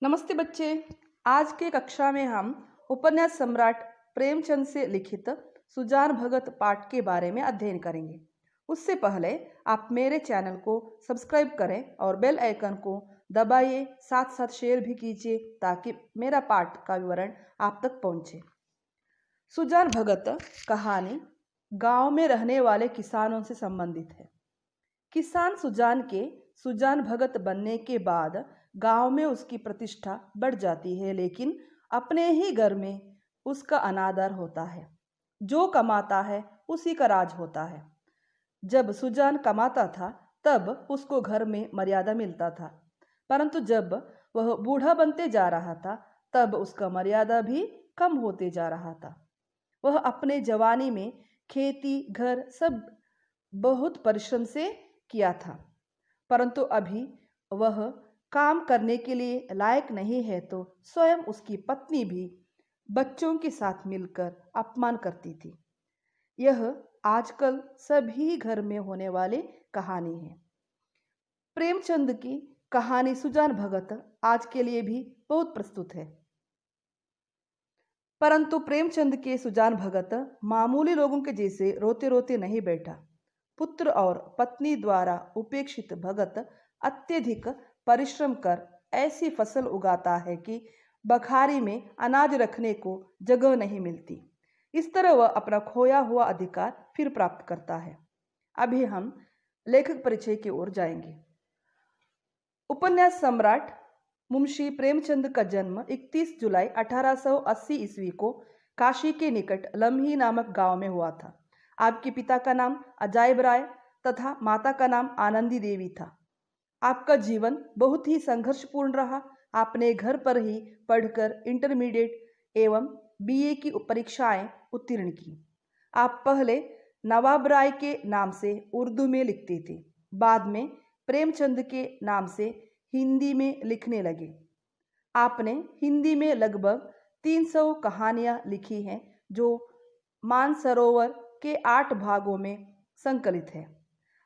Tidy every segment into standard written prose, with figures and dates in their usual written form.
नमस्ते बच्चे। आज के कक्षा में हम उपन्यास सम्राट प्रेमचंद से लिखित सुजान भगत पाठ के बारे में अध्ययन करेंगे। उससे पहले आप मेरे चैनल को सब्सक्राइब करें और बेल आइकन को दबाइए, साथ साथ शेयर भी कीजिए ताकि मेरा पाठ का विवरण आप तक पहुंचे। सुजान भगत कहानी गांव में रहने वाले किसानों से संबंधित है। किसान सुजान के सुजान भगत बनने के बाद गांव में उसकी प्रतिष्ठा बढ़ जाती है, लेकिन अपने ही घर में उसका अनादर होता है। जो कमाता है उसी का राज होता है। जब सुजान कमाता था तब उसको घर में मर्यादा मिलता था, परंतु जब वह बूढ़ा बनते जा रहा था तब उसका मर्यादा भी कम होते जा रहा था। वह अपने जवानी में खेती घर सब बहुत परिश्रम से किया था, परंतु अभी वह काम करने के लिए लायक नहीं है तो स्वयं उसकी पत्नी भी बच्चों के साथ मिलकर अपमान करती थी। यह आजकल सभी घर में होने वाली कहानी है। प्रेमचंद की कहानी सुजान भगत आज के लिए भी बहुत प्रस्तुत है, परंतु प्रेमचंद के सुजान भगत मामूली लोगों के जैसे रोते रोते नहीं बैठा। पुत्र और पत्नी द्वारा उपेक्षित भगत अत्यधिक परिश्रम कर ऐसी फसल उगाता है कि बखारी में अनाज रखने को जगह नहीं मिलती। इस तरह वह अपना खोया हुआ अधिकार फिर प्राप्त करता है। अभी हम लेखक परिचय की ओर जाएंगे। उपन्यास सम्राट मुंशी प्रेमचंद का जन्म 31 जुलाई 1880 ईस्वी को काशी के निकट लम्ही नामक गांव में हुआ था। आपके पिता का नाम अजायब राय तथा माता का नाम आनंदी देवी था। आपका जीवन बहुत ही संघर्षपूर्ण रहा। आपने घर पर ही पढ़कर इंटरमीडिएट एवं बीए की परीक्षाएं उत्तीर्ण की। आप पहले नवाब राय के नाम से उर्दू में लिखते थे, बाद में प्रेमचंद के नाम से हिंदी में लिखने लगे। आपने हिंदी में लगभग 300 कहानियां लिखी हैं जो मानसरोवर के 8 भागों में संकलित है।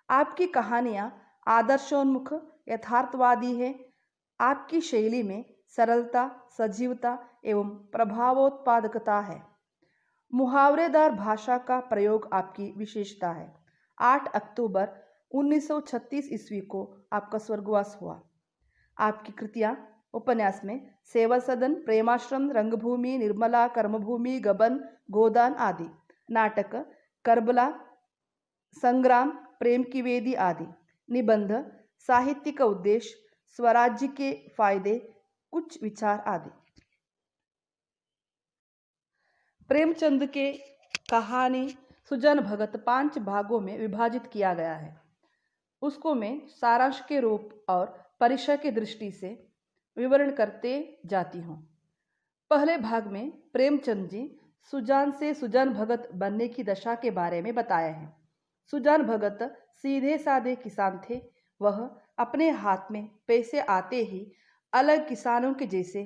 आपकी कहानियां आदर्शोन्मुख यथार्थवादी है। आपकी शैली में सरलता, सजीवता एवं प्रभावोत्पादकता है। मुहावरेदार भाषा का प्रयोग आपकी विशेषता है। 8 अक्टूबर 1936 ईस्वी को आपका स्वर्गवास हुआ। आपकी कृतियां उपन्यास में सेवा सदन, प्रेमाश्रम, रंगभूमि, निर्मला, कर्मभूमि, गबन, गोदान आदि, नाटक करबला, संग्राम, प्रेम की वेदी आदि, निबंध, साहित्य का उद्देश्य, स्वराज्य के फायदे, कुछ विचार आदि। प्रेमचंद के कहानी सुजान भगत 5 भागों में विभाजित किया गया है। उसको मैं सारांश के रूप और परिचय की दृष्टि से विवरण करते जाती हूँ। पहले भाग में प्रेमचंद जी सुजान से सुजान भगत बनने की दशा के बारे में बताया है। सुजान भगत सीधे साधे किसान थे। वह अपने हाथ में पैसे आते ही अलग किसानों के जैसे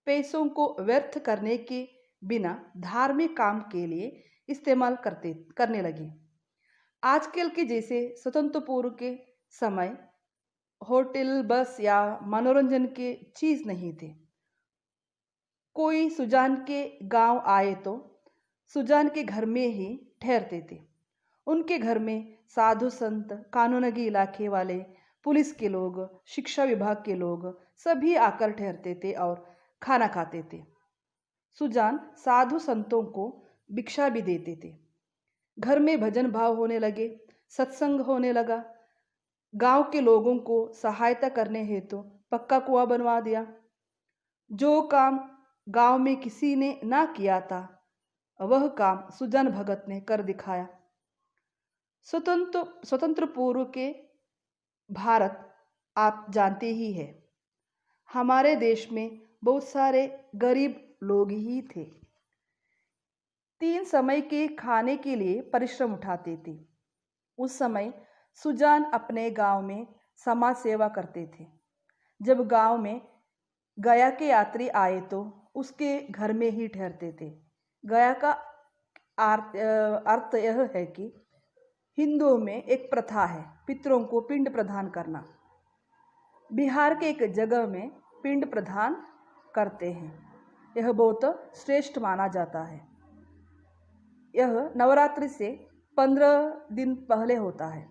पैसों को व्यर्थ करने के बिना धार्मिक काम के लिए इस्तेमाल करने लगे। आजकल के जैसे स्वतंत्र पूर्व के समय होटल, बस या मनोरंजन के चीज नहीं थे। कोई सुजान के गांव आए तो सुजान के घर में ही ठहरते थे। उनके घर में साधु संत, कानूनगी इलाके वाले, पुलिस के लोग, शिक्षा विभाग के लोग सभी आकर ठहरते थे और खाना खाते थे। सुजान साधु संतों को भिक्षा भी देते थे। घर में भजन भाव होने लगे, सत्संग होने लगा। गांव के लोगों को सहायता करने हेतु पक्का कुआं बनवा दिया। जो काम गांव में किसी ने ना किया था वह काम सुजान भगत ने कर दिखाया। स्वतंत्र पूर्व के भारत आप जानते ही है। हमारे देश में बहुत सारे गरीब लोग ही थे। 3 समय के खाने के लिए परिश्रम उठाते थे। उस समय सुजान अपने गांव में समाज सेवा करते थे। जब गांव में गया के यात्री आए तो उसके घर में ही ठहरते थे। गया का अर्थ यह है कि हिंदुओं में एक प्रथा है पितरों को पिंड प्रदान करना। बिहार के एक जगह में पिंड प्रदान करते हैं। यह बहुत श्रेष्ठ माना जाता है। यह नवरात्रि से 15 दिन पहले होता है।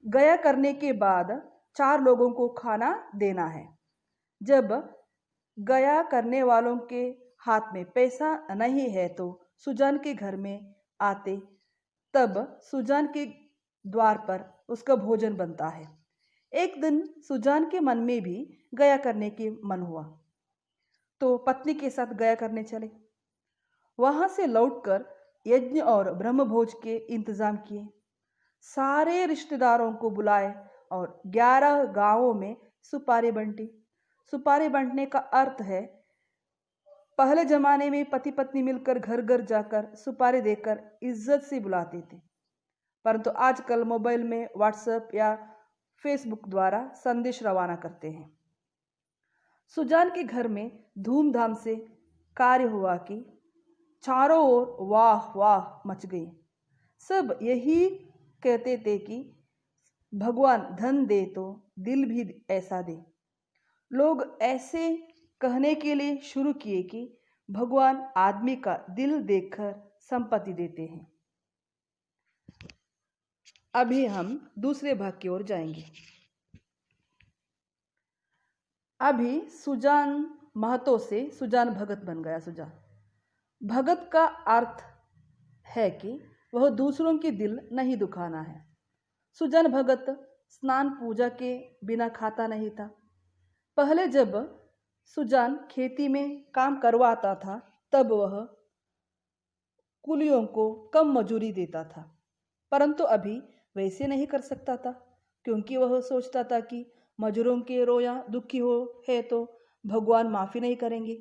गया करने के बाद 4 लोगों को खाना देना है। जब गया करने वालों के हाथ में पैसा नहीं है तो सुजान के घर में आते, तब सुजान के द्वार पर उसका भोजन बनता है। एक दिन सुजान के मन में भी गया करने की मन हुआ, तो पत्नी के साथ गया करने चले। वहां से लौटकर यज्ञ और ब्रह्मभोज के इंतजाम किए। सारे रिश्तेदारों को बुलाए और 11 गांवों में सुपारी बंटी। सुपारी बांटने का अर्थ है, पहले जमाने में पति पत्नी मिलकर घर घर जाकर सुपारी देकर इज्जत से बुलाते थे, परंतु आजकल मोबाइल में व्हाट्सएप या फेसबुक द्वारा संदेश रवाना करते हैं। सुजान के घर में धूमधाम से कार्य हुआ कि चारों ओर वाह वाह मच गई। सब यही कहते थे कि भगवान धन दे तो दिल भी ऐसा दे। लोग ऐसे कहने के लिए शुरू किए कि भगवान आदमी का दिल देखकर संपत्ति देते हैं। अभी हम दूसरे भाग की ओर जाएंगे। अभी सुजान महतो से सुजान भगत बन गया। सुजान भगत का अर्थ है कि वह दूसरों के दिल नहीं दुखाना है। सुजान भगत स्नान पूजा के बिना खाता नहीं था। पहले जब सुजान खेती में काम करवाता था, तब वह कुलियों को कम मजूरी देता था, परंतु अभी वैसे नहीं कर सकता था, क्योंकि वह सोचता था कि मजूरों के रोया दुखी हो है तो भगवान माफ़ी नहीं करेंगे।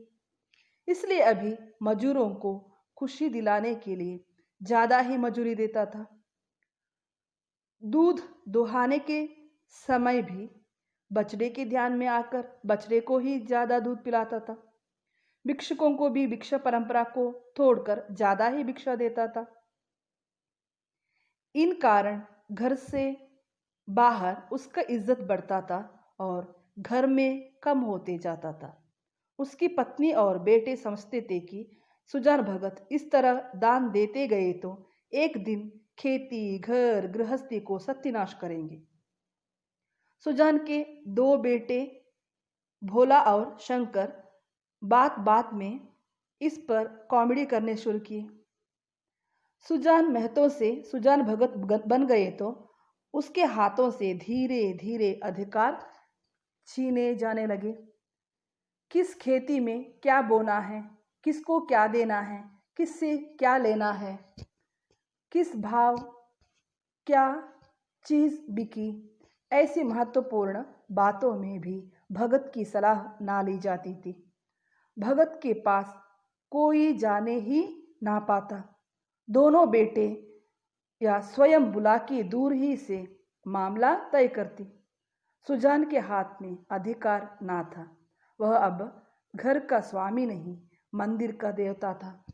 इसलिए अभी मजूरों को खुशी दिलाने के लिए ज़्यादा ही मजूरी देता था। दूध दुहाने के समय भी बछड़े के ध्यान में आकर बछड़े को ही ज़्यादा दूध पिलाता था। भिक्षुकों को भी भिक्षा परंपरा को तोड़कर ज़्यादा ही भिक्षा देता था। इन कारण घर से बाहर उसका इज्जत बढ़ता था और घर में कम होते जाता था। उसकी पत्नी और बेटे समझते थे कि सुजान भगत इस तरह दान देते गए तो एक दिन खेती घर गृहस्थी को सत्यानाश करेंगे। सुजान के 2 बेटे भोला और शंकर बात बात में इस पर कॉमेडी करने शुरू किए। सुजान महतो से सुजान भगत बन गए तो उसके हाथों से धीरे धीरे अधिकार छीने जाने लगे। किस खेती में क्या बोना है, किसको क्या देना है, किससे क्या लेना है, किस भाव क्या चीज़ बिकी, ऐसी महत्वपूर्ण बातों में भी भगत की सलाह ना ली जाती थी। भगत के पास कोई जाने ही ना पाता। दोनों बेटे या स्वयं बुला के दूर ही से मामला तय करती। सुजान के हाथ में अधिकार ना था। वह अब घर का स्वामी नहीं, मंदिर का देवता था।